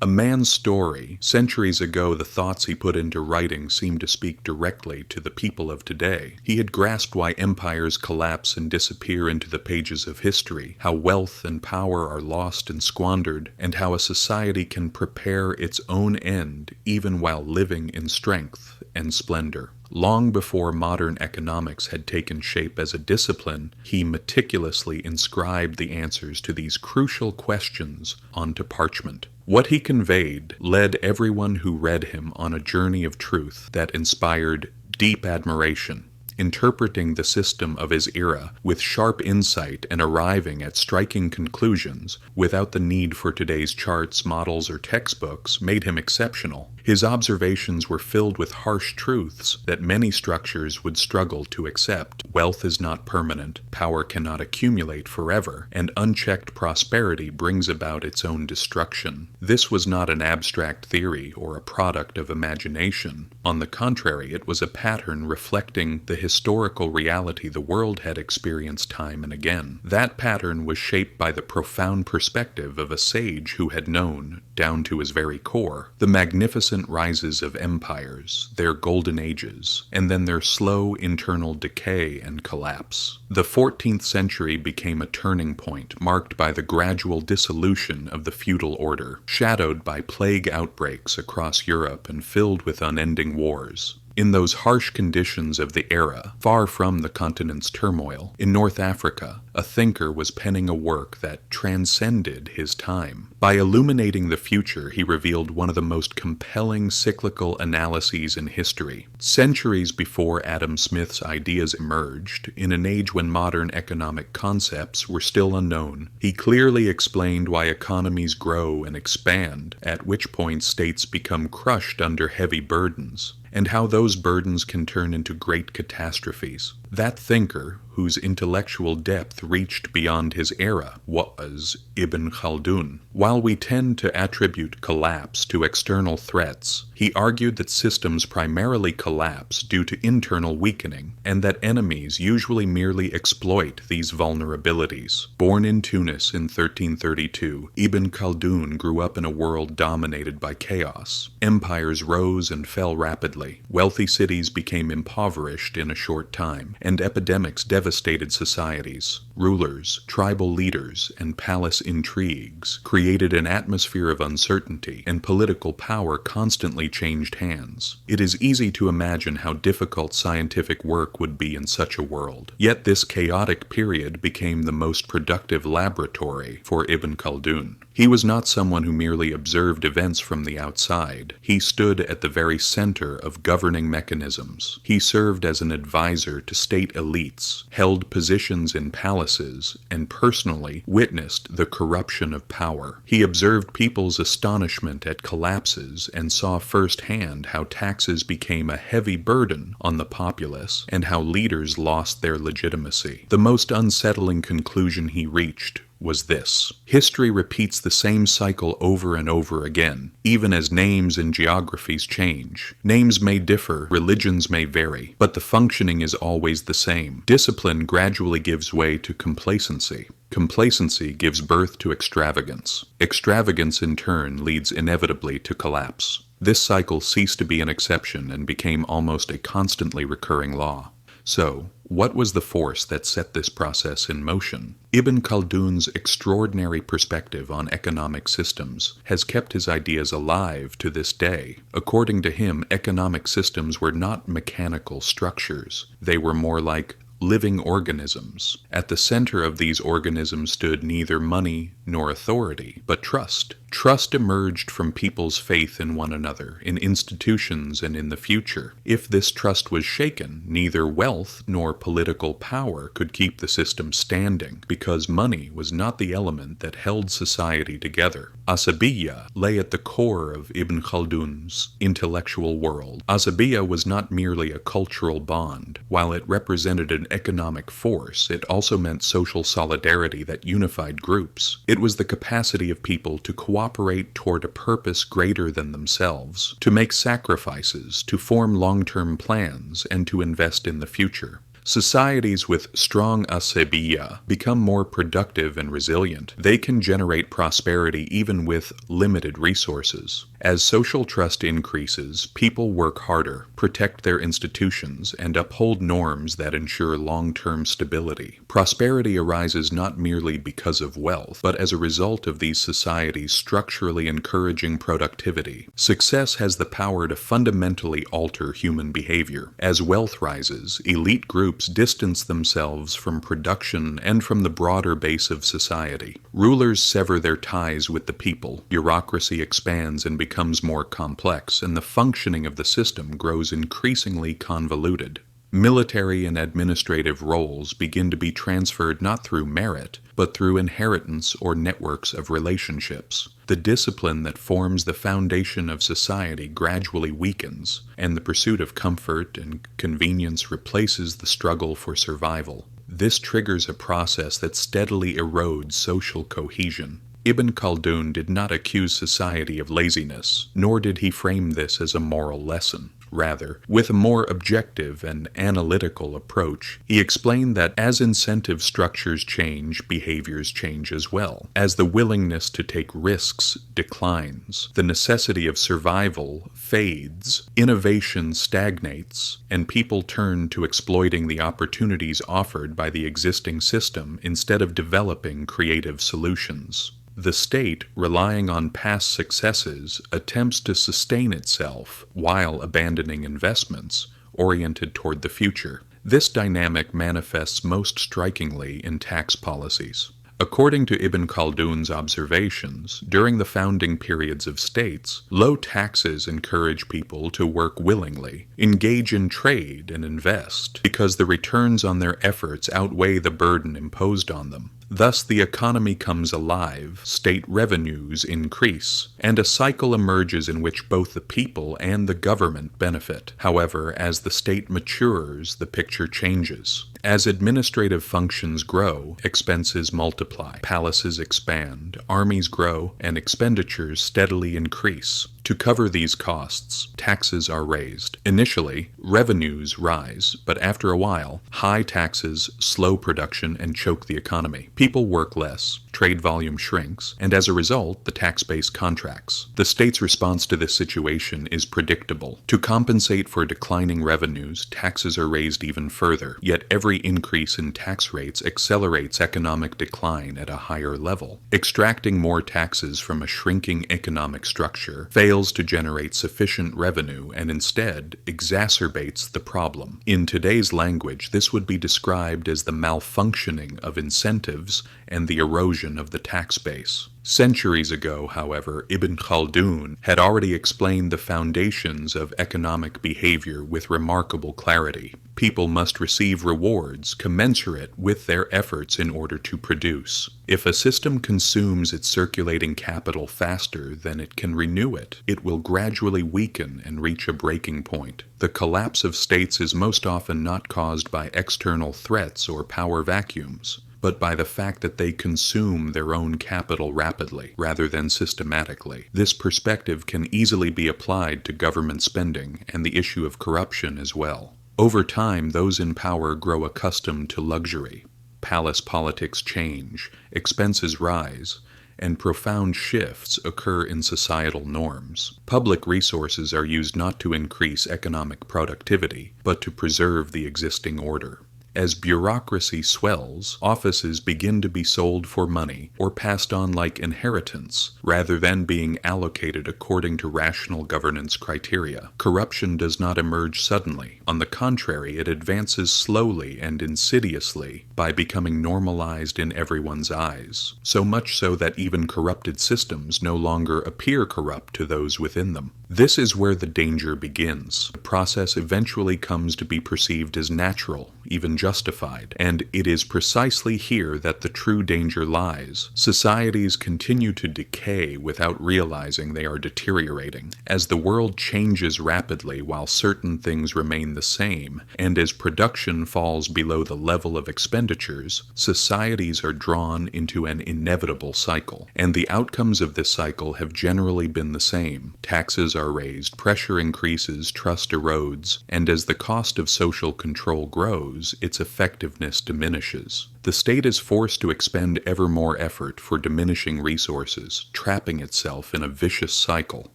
A man's story. Centuries ago, the thoughts he put into writing seemed to speak directly to the people of today. He had grasped why empires collapse and disappear into the pages of history, how wealth and power are lost and squandered, and how a society can prepare its own end even while living in strength and splendor. Long before modern economics had taken shape as a discipline, he meticulously inscribed the answers to these crucial questions onto parchment. What he conveyed led everyone who read him on a journey of truth that inspired deep admiration. Interpreting the system of his era with sharp insight and arriving at striking conclusions without the need for today's charts, models, or textbooks made him exceptional. His observations were filled with harsh truths that many structures would struggle to accept. Wealth is not permanent, power cannot accumulate forever, and unchecked prosperity brings about its own destruction. This was not an abstract theory or a product of imagination. On the contrary, it was a pattern reflecting the historical reality the world had experienced time and again. That pattern was shaped by the profound perspective of a sage who had known, down to his very core, the magnificent rises of empires, their golden ages, and then their slow internal decay and collapse. The 14th century became a turning point marked by the gradual dissolution of the feudal order, shadowed by plague outbreaks across Europe and filled with unending wars. In those harsh conditions of the era, far from the continent's turmoil, in North Africa, a thinker was penning a work that transcended his time. By illuminating the future, he revealed one of the most compelling cyclical analyses in history. Centuries before Adam Smith's ideas emerged, in an age when modern economic concepts were still unknown, he clearly explained why economies grow and expand, at which point states become crushed under heavy burdens, and how those burdens can turn into great catastrophes. That thinker, whose intellectual depth reached beyond his era, was Ibn Khaldun. While we tend to attribute collapse to external threats, he argued that systems primarily collapse due to internal weakening, and that enemies usually merely exploit these vulnerabilities. Born in Tunis in 1332, Ibn Khaldun grew up in a world dominated by chaos. Empires rose and fell rapidly. Wealthy cities became impoverished in a short time, and epidemics devastated societies. Rulers, tribal leaders, and palace intrigues created an atmosphere of uncertainty, and political power constantly changed hands. It is easy to imagine how difficult scientific work would be in such a world. Yet this chaotic period became the most productive laboratory for Ibn Khaldun. He was not someone who merely observed events from the outside. He stood at the very center of governing mechanisms. He served as an advisor to state elites, held positions in palaces, and personally witnessed the corruption of power. He observed people's astonishment at collapses and saw firsthand how taxes became a heavy burden on the populace and how leaders lost their legitimacy. The most unsettling conclusion he reached was this: history repeats the same cycle over and over again, even as names and geographies change. Names may differ, religions may vary, but the functioning is always the same. Discipline gradually gives way to complacency. Complacency gives birth to extravagance. Extravagance, in turn, leads inevitably to collapse. This cycle ceased to be an exception and became almost a constantly recurring law. So, what was the force that set this process in motion? Ibn Khaldun's extraordinary perspective on economic systems has kept his ideas alive to this day. According to him, economic systems were not mechanical structures. They were more like living organisms. At the center of these organisms stood neither money nor authority, but trust. Trust emerged from people's faith in one another, in institutions, and in the future. If this trust was shaken, neither wealth nor political power could keep the system standing, because money was not the element that held society together. Asabiyya lay at the core of Ibn Khaldun's intellectual world. Asabiyya was not merely a cultural bond. While it represented an economic force, it also meant social solidarity that unified groups. It was the capacity of people to cooperate toward a purpose greater than themselves, to make sacrifices, to form long-term plans, and to invest in the future. Societies with strong asabiya become more productive and resilient. They can generate prosperity even with limited resources. As social trust increases, people work harder, protect their institutions, and uphold norms that ensure long-term stability. Prosperity arises not merely because of wealth, but as a result of these societies structurally encouraging productivity. Success has the power to fundamentally alter human behavior. As wealth rises, elite groups distance themselves from production and from the broader base of society. Rulers sever their ties with the people, bureaucracy expands and becomes more complex, and the functioning of the system grows increasingly convoluted. Military and administrative roles begin to be transferred not through merit, but through inheritance or networks of relationships. The discipline that forms the foundation of society gradually weakens, and the pursuit of comfort and convenience replaces the struggle for survival. This triggers a process that steadily erodes social cohesion. Ibn Khaldun did not accuse society of laziness, nor did he frame this as a moral lesson. Rather, with a more objective and analytical approach, he explained that as incentive structures change, behaviors change as well. As the willingness to take risks declines, the necessity of survival fades, innovation stagnates, and people turn to exploiting the opportunities offered by the existing system instead of developing creative solutions. The state, relying on past successes, attempts to sustain itself while abandoning investments oriented toward the future. This dynamic manifests most strikingly in tax policies. According to Ibn Khaldun's observations, during the founding periods of states, low taxes encourage people to work willingly, engage in trade, and invest, because the returns on their efforts outweigh the burden imposed on them. Thus, the economy comes alive, state revenues increase, and a cycle emerges in which both the people and the government benefit. However, as the state matures, the picture changes. As administrative functions grow, expenses multiply, palaces expand, armies grow, and expenditures steadily increase. To cover these costs, taxes are raised. Initially, revenues rise, but after a while, high taxes slow production and choke the economy. People work less, trade volume shrinks, and as a result, the tax base contracts. The state's response to this situation is predictable. To compensate for declining revenues, taxes are raised even further, yet every increase in tax rates accelerates economic decline at a higher level. Extracting more taxes from a shrinking economic structure fails to generate sufficient revenue and instead exacerbates the problem. In today's language, this would be described as the malfunctioning of incentives and the erosion of the tax base. Centuries ago, however, Ibn Khaldun had already explained the foundations of economic behavior with remarkable clarity. People must receive rewards commensurate with their efforts in order to produce. If a system consumes its circulating capital faster than it can renew it, it will gradually weaken and reach a breaking point. The collapse of states is most often not caused by external threats or power vacuums, but by the fact that they consume their own capital rapidly, rather than systematically. This perspective can easily be applied to government spending and the issue of corruption as well. Over time, those in power grow accustomed to luxury. Palace politics change, expenses rise, and profound shifts occur in societal norms. Public resources are used not to increase economic productivity, but to preserve the existing order. As bureaucracy swells, offices begin to be sold for money or passed on like inheritance, rather than being allocated according to rational governance criteria. Corruption does not emerge suddenly. On the contrary, it advances slowly and insidiously by becoming normalized in everyone's eyes, so much so that even corrupted systems no longer appear corrupt to those within them. This is where the danger begins. The process eventually comes to be perceived as natural, even justified, and it is precisely here that the true danger lies. Societies continue to decay without realizing they are deteriorating. As the world changes rapidly while certain things remain the same, and as production falls below the level of expenditures, societies are drawn into an inevitable cycle, and the outcomes of this cycle have generally been the same. Taxes are raised, pressure increases, trust erodes, and as the cost of social control grows, its effectiveness diminishes. The state is forced to expend ever more effort for diminishing resources, trapping itself in a vicious cycle.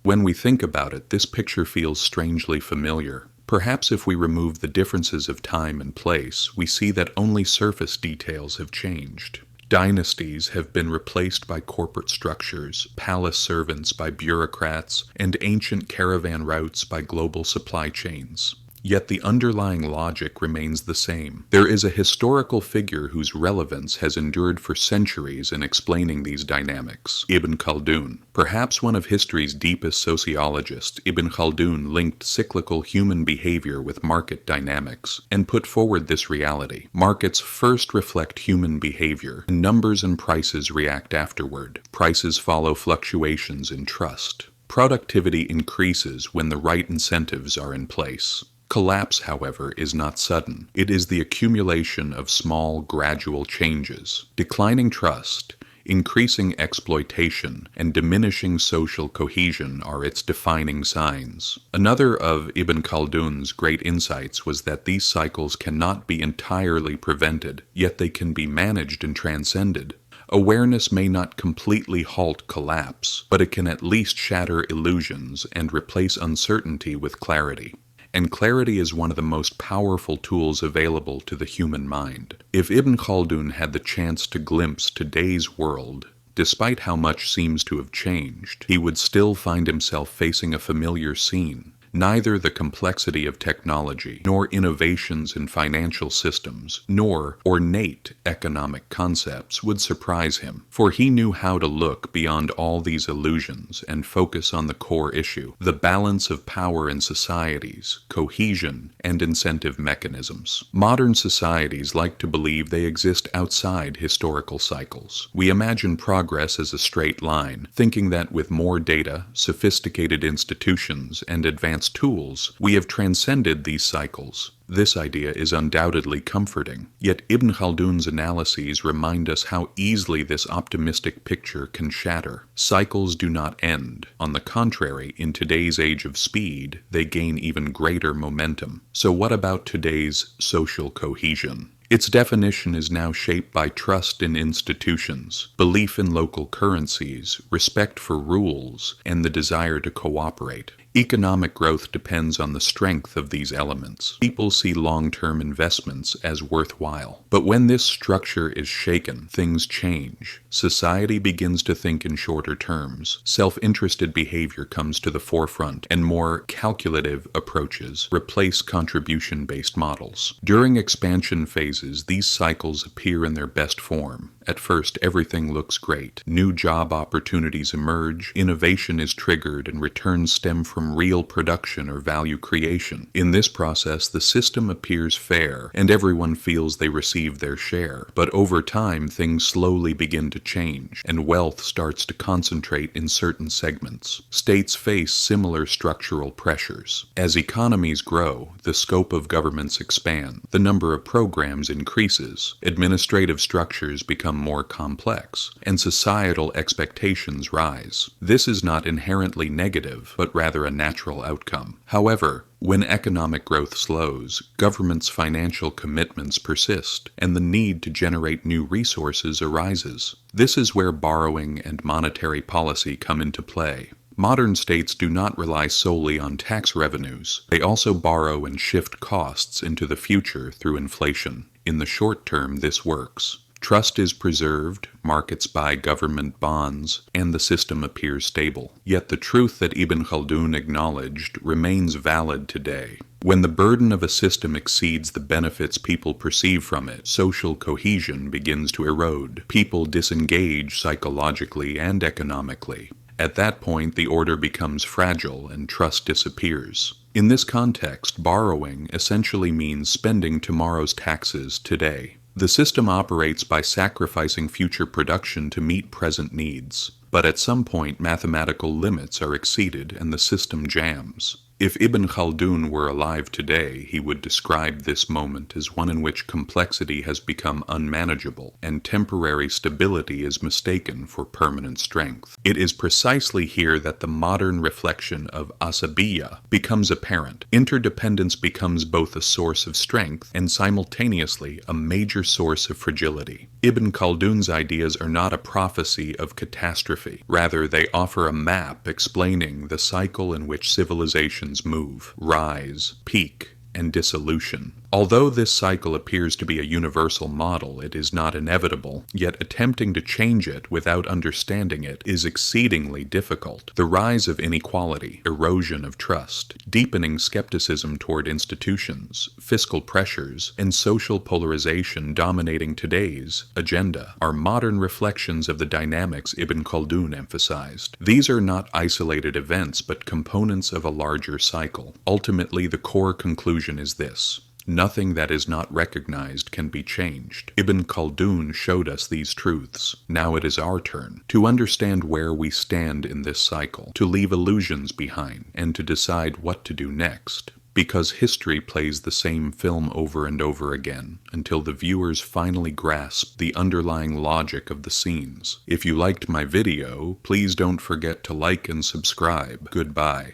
When we think about it, this picture feels strangely familiar. Perhaps if we remove the differences of time and place, we see that only surface details have changed. Dynasties have been replaced by corporate structures, palace servants by bureaucrats, and ancient caravan routes by global supply chains. Yet the underlying logic remains the same. There is a historical figure whose relevance has endured for centuries in explaining these dynamics, Ibn Khaldun. Perhaps one of history's deepest sociologists, Ibn Khaldun linked cyclical human behavior with market dynamics and put forward this reality. Markets first reflect human behavior, and numbers and prices react afterward. Prices follow fluctuations in trust. Productivity increases when the right incentives are in place. Collapse, however, is not sudden. It is the accumulation of small, gradual changes. Declining trust, increasing exploitation, and diminishing social cohesion are its defining signs. Another of Ibn Khaldun's great insights was that these cycles cannot be entirely prevented, yet they can be managed and transcended. Awareness may not completely halt collapse, but it can at least shatter illusions and replace uncertainty with clarity. And clarity is one of the most powerful tools available to the human mind. If Ibn Khaldun had the chance to glimpse today's world, despite how much seems to have changed, he would still find himself facing a familiar scene. Neither the complexity of technology, nor innovations in financial systems, nor ornate economic concepts would surprise him, for he knew how to look beyond all these illusions and focus on the core issue, the balance of power in societies, cohesion, and incentive mechanisms. Modern societies like to believe they exist outside historical cycles. We imagine progress as a straight line, thinking that with more data, sophisticated institutions, and advanced tools, we have transcended these cycles. This idea is undoubtedly comforting, yet Ibn Khaldun's analyses remind us how easily this optimistic picture can shatter. Cycles do not end. On the contrary, in today's age of speed, they gain even greater momentum. So what about today's social cohesion? Its definition is now shaped by trust in institutions, belief in local currencies, respect for rules, and the desire to cooperate. Economic growth depends on the strength of these elements. People see long-term investments as worthwhile. But when this structure is shaken, things change. Society begins to think in shorter terms. Self-interested behavior comes to the forefront, and more calculative approaches replace contribution-based models. During expansion phases, these cycles appear in their best form. At first, everything looks great. New job opportunities emerge, innovation is triggered, and returns stem from real production or value creation. In this process, the system appears fair, and everyone feels they receive their share. But over time, things slowly begin to change, and wealth starts to concentrate in certain segments. States face similar structural pressures. As economies grow, the scope of governments expand, the number of programs increases, administrative structures become more complex, and societal expectations rise. This is not inherently negative, but rather a natural outcome. However, when economic growth slows, governments' financial commitments persist, and the need to generate new resources arises. This is where borrowing and monetary policy come into play. Modern states do not rely solely on tax revenues. They also borrow and shift costs into the future through inflation. In the short term, this works. Trust is preserved, markets buy government bonds, and the system appears stable. Yet the truth that Ibn Khaldun acknowledged remains valid today. When the burden of a system exceeds the benefits people perceive from it, social cohesion begins to erode. People disengage psychologically and economically. At that point, the order becomes fragile and trust disappears. In this context, borrowing essentially means spending tomorrow's taxes today. The system operates by sacrificing future production to meet present needs. But at some point, mathematical limits are exceeded and the system jams. If Ibn Khaldun were alive today, he would describe this moment as one in which complexity has become unmanageable and temporary stability is mistaken for permanent strength. It is precisely here that the modern reflection of asabiyya becomes apparent. Interdependence becomes both a source of strength and simultaneously a major source of fragility. Ibn Khaldun's ideas are not a prophecy of catastrophe. Rather, they offer a map explaining the cycle in which civilizations move, rise, peak, and dissolution. Although this cycle appears to be a universal model, it is not inevitable, yet attempting to change it without understanding it is exceedingly difficult. The rise of inequality, erosion of trust, deepening skepticism toward institutions, fiscal pressures, and social polarization dominating today's agenda are modern reflections of the dynamics Ibn Khaldun emphasized. These are not isolated events, but components of a larger cycle. Ultimately, the core conclusion is this: nothing that is not recognized can be changed. Ibn Khaldun showed us these truths. Now it is our turn to understand where we stand in this cycle, to leave illusions behind, and to decide what to do next. Because history plays the same film over and over again, until the viewers finally grasp the underlying logic of the scenes. If you liked my video, please don't forget to like and subscribe. Goodbye.